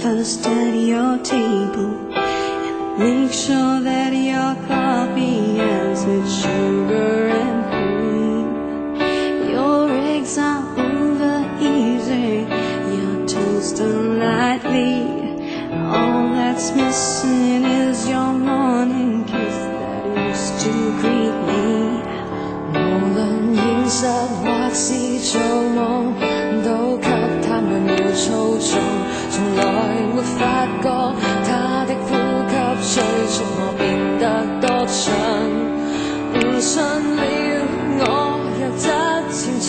breakfast at your table, and make sure that your coffee has its sugar and cream. Your eggs are over easy, your toast lightly. All that's missing is your morning kiss that used to greet me. 無論現實或是造夢，都給他們秒操縱，從來沒發覺他的呼吸催促我變得多蠢。唔信了，我若側漸漸，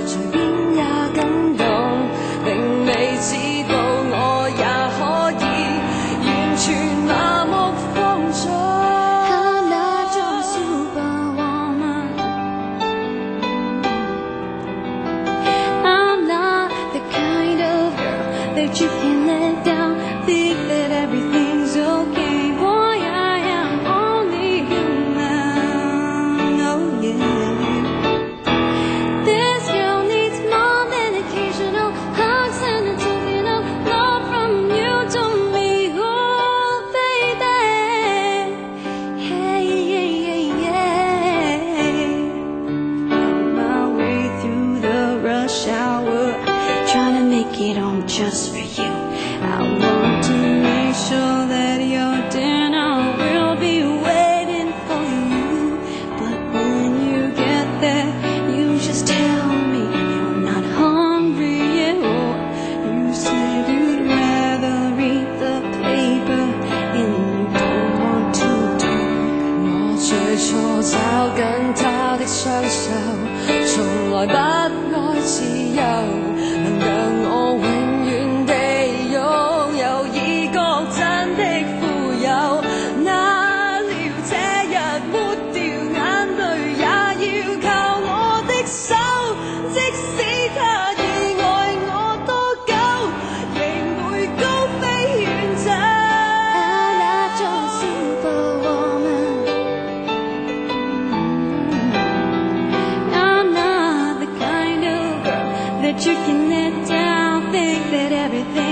隨便也感動，並未知道我也可以完全麻木放縱。I'm not your superwoman. I'm not the kind of girl that you can let down. Think that everything's okay. Boy, I am only human. Oh yeah. This girl needs more than occasional hugs and a token of love from you to me. Oh, baby. Hey, hey, hey, hey. On my way through the rush hour, trying to make it home just for you. I want to make sure that your dinner will be waiting for you. But when you get there, you just tell me you're not hungry at all. You said you'd rather read the paper and you don't want to talk. 我最初找緊他的雙手，從來不愛自由，能讓我永遠地擁有，已覺真的富有。哪料這日抹掉眼淚，也要靠我的手，即使他意愛我多久，仍會高飛遠走。I'm not your superwoman. I'm not the kind of girl that you can let down. Think that everything